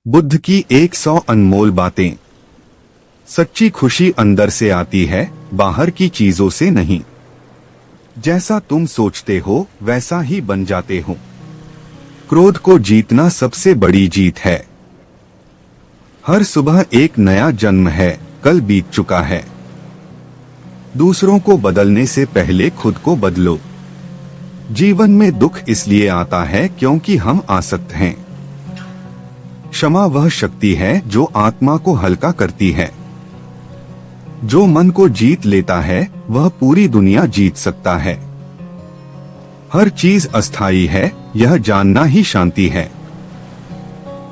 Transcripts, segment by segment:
बुद्ध की 100 अनमोल बातें। सच्ची खुशी अंदर से आती है, बाहर की चीजों से नहीं। जैसा तुम सोचते हो वैसा ही बन जाते हो। क्रोध को जीतना सबसे बड़ी जीत है। हर सुबह एक नया जन्म है, कल बीत चुका है। दूसरों को बदलने से पहले खुद को बदलो। जीवन में दुख इसलिए आता है क्योंकि हम आसक्त हैं। क्षमा वह शक्ति है जो आत्मा को हल्का करती है। जो मन को जीत लेता है वह पूरी दुनिया जीत सकता है। हर चीज अस्थायी है, यह जानना ही शांति है।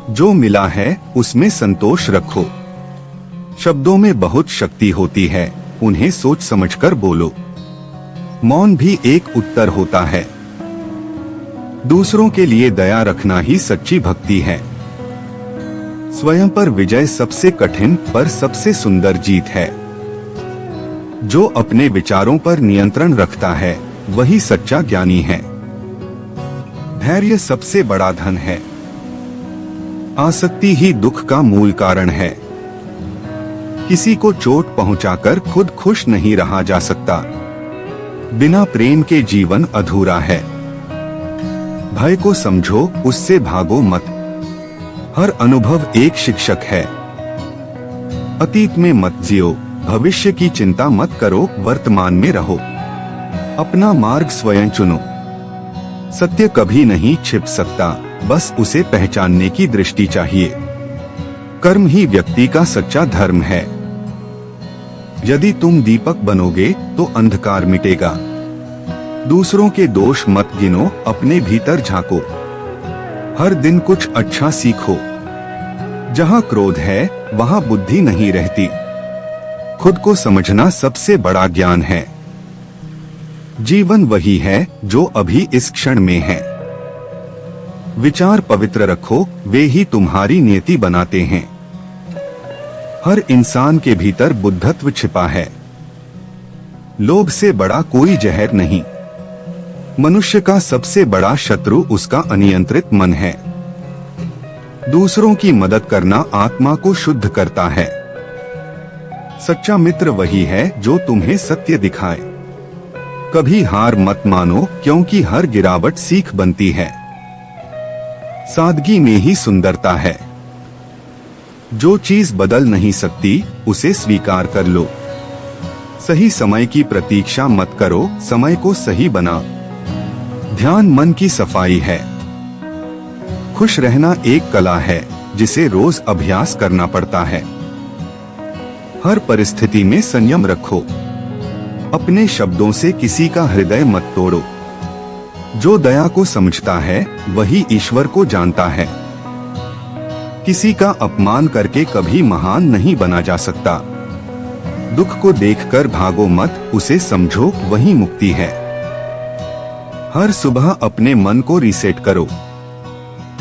जो मिला है उसमें संतोष रखो। शब्दों में बहुत शक्ति होती है, उन्हें सोच समझकर बोलो। मौन भी एक उत्तर होता है। दूसरों के लिए दया रखना ही सच्ची भक्ति है। स्वयं पर विजय सबसे कठिन पर सबसे सुंदर जीत है। जो अपने विचारों पर नियंत्रण रखता है वही सच्चा ज्ञानी है। धैर्य सबसे बड़ा धन है। आसक्ति ही दुख का मूल कारण है। किसी को चोट पहुंचाकर खुद खुश नहीं रहा जा सकता। बिना प्रेम के जीवन अधूरा है। भय को समझो, उससे भागो मत। हर अनुभव एक शिक्षक है। अतीत में मत जियो, भविष्य की चिंता मत करो, वर्तमान में रहो। अपना मार्ग स्वयं चुनो। सत्य कभी नहीं छिप सकता, बस उसे पहचानने की दृष्टि चाहिए। कर्म ही व्यक्ति का सच्चा धर्म है। यदि तुम दीपक बनोगे तो अंधकार मिटेगा। दूसरों के दोष मत गिनो, अपने भीतर झांको। हर दिन कुछ अच्छा सीखो। जहाँ क्रोध है वहाँ बुद्धि नहीं रहती। खुद को समझना सबसे बड़ा ज्ञान है। जीवन वही है जो अभी इस क्षण में है। विचार पवित्र रखो, वे ही तुम्हारी नियति बनाते हैं। हर इंसान के भीतर बुद्धत्व छिपा है। लोभ से बड़ा कोई जहर नहीं। मनुष्य का सबसे बड़ा शत्रु उसका अनियंत्रित मन है। दूसरों की मदद करना आत्मा को शुद्ध करता है। सच्चा मित्र वही है जो तुम्हें सत्य दिखाए। कभी हार मत मानो, क्योंकि हर गिरावट सीख बनती है। सादगी में ही सुंदरता है। जो चीज बदल नहीं सकती उसे स्वीकार कर लो। सही समय की प्रतीक्षा मत करो, समय को सही बना। ध्यान मन की सफाई है। खुश रहना एक कला है जिसे रोज अभ्यास करना पड़ता है। हर परिस्थिति में संयम रखो। अपने शब्दों से किसी का हृदय मत तोड़ो। जो दया को समझता है वही ईश्वर को जानता है। किसी का अपमान करके कभी महान नहीं बना जा सकता। दुख को देखकर भागो मत, उसे समझो, वही मुक्ति है। हर सुबह अपने मन को रीसेट करो।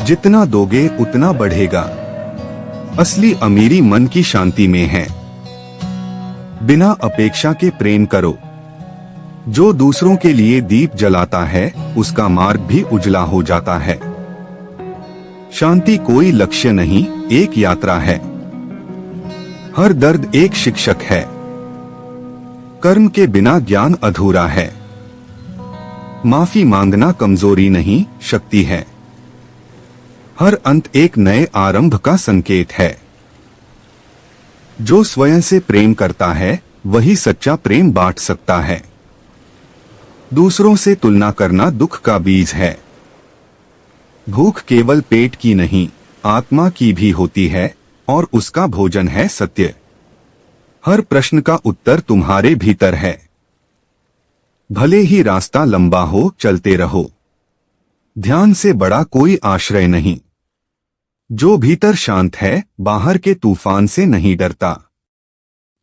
जितना दोगे उतना बढ़ेगा। असली अमीरी मन की शांति में है। बिना अपेक्षा के प्रेम करो। जो दूसरों के लिए दीप जलाता है उसका मार्ग भी उजला हो जाता है। शांति कोई लक्ष्य नहीं, एक यात्रा है। हर दर्द एक शिक्षक है। कर्म के बिना ज्ञान अधूरा है। माफी मांगना कमजोरी नहीं, शक्ति है। हर अंत एक नए आरंभ का संकेत है। जो स्वयं से प्रेम करता है वही सच्चा प्रेम बांट सकता है। दूसरों से तुलना करना दुख का बीज है। भूख केवल पेट की नहीं, आत्मा की भी होती है, और उसका भोजन है सत्य। हर प्रश्न का उत्तर तुम्हारे भीतर है। भले ही रास्ता लंबा हो, चलते रहो। ध्यान से बड़ा कोई आश्रय नहीं। जो भीतर शांत है बाहर के तूफान से नहीं डरता।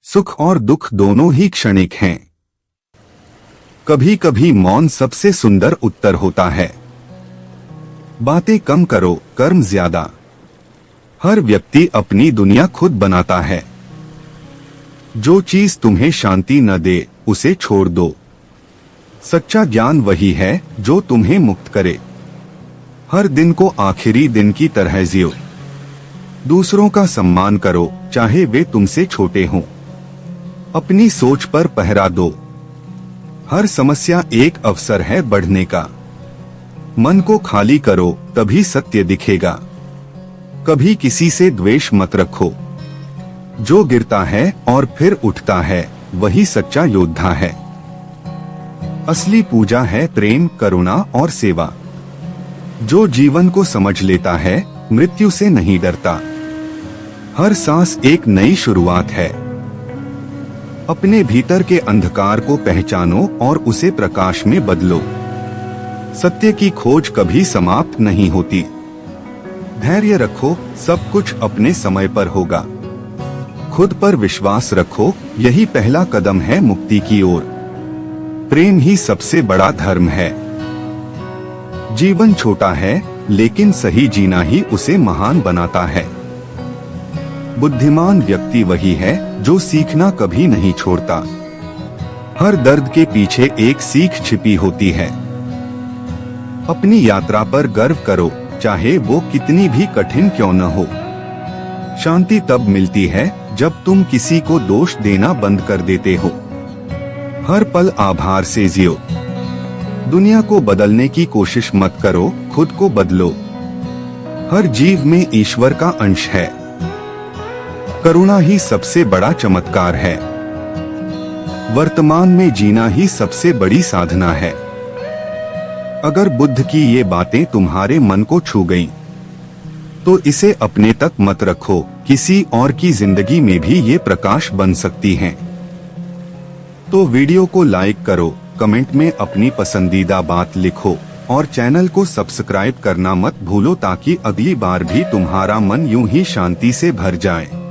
सुख और दुख दोनों ही क्षणिक हैं। कभी कभी मौन सबसे सुंदर उत्तर होता है। बातें कम करो, कर्म ज्यादा। हर व्यक्ति अपनी दुनिया खुद बनाता है। जो चीज तुम्हें शांति न दे उसे छोड़ दो। सच्चा ज्ञान वही है जो तुम्हें मुक्त करे। हर दिन को आखिरी दिन की तरह जियो। दूसरों का सम्मान करो, चाहे वे तुमसे छोटे हों। अपनी सोच पर पहरा दो। हर समस्या एक अवसर है बढ़ने का। मन को खाली करो, तभी सत्य दिखेगा। कभी किसी से द्वेष मत रखो। जो गिरता है और फिर उठता है, वही सच्चा योद्धा है। असली पूजा है प्रेम, करुणा और सेवा। जो जीवन को समझ लेता है, मृत्यु से नहीं डरता। हर सांस एक नई शुरुआत है। अपने भीतर के अंधकार को पहचानो और उसे प्रकाश में बदलो। सत्य की खोज कभी समाप्त नहीं होती। धैर्य रखो, सब कुछ अपने समय पर होगा। खुद पर विश्वास रखो, यही पहला कदम है मुक्ति की ओर। प्रेम ही सबसे बड़ा धर्म है। जीवन छोटा है, लेकिन सही जीना ही उसे महान बनाता है। बुद्धिमान व्यक्ति वही है जो सीखना कभी नहीं छोड़ता। हर दर्द के पीछे एक सीख छिपी होती है। अपनी यात्रा पर गर्व करो, चाहे वो कितनी भी कठिन क्यों न हो। शांति तब मिलती है जब तुम किसी को दोष देना बंद कर देते हो। हर पल आभार से जियो। दुनिया को बदलने की कोशिश मत करो, खुद को बदलो। हर जीव में ईश्वर का अंश है। करुणा ही सबसे बड़ा चमत्कार है। वर्तमान में जीना ही सबसे बड़ी साधना है। अगर बुद्ध की ये बातें तुम्हारे मन को छू गईं, तो इसे अपने तक मत रखो, किसी और की जिंदगी में भी ये प्रकाश बन सकती हैं। तो वीडियो को लाइक करो, कमेंट में अपनी पसंदीदा बात लिखो और चैनल को सब्सक्राइब करना मत भूलो, ताकि अगली बार भी तुम्हारा मन यूं ही शांति से भर जाए।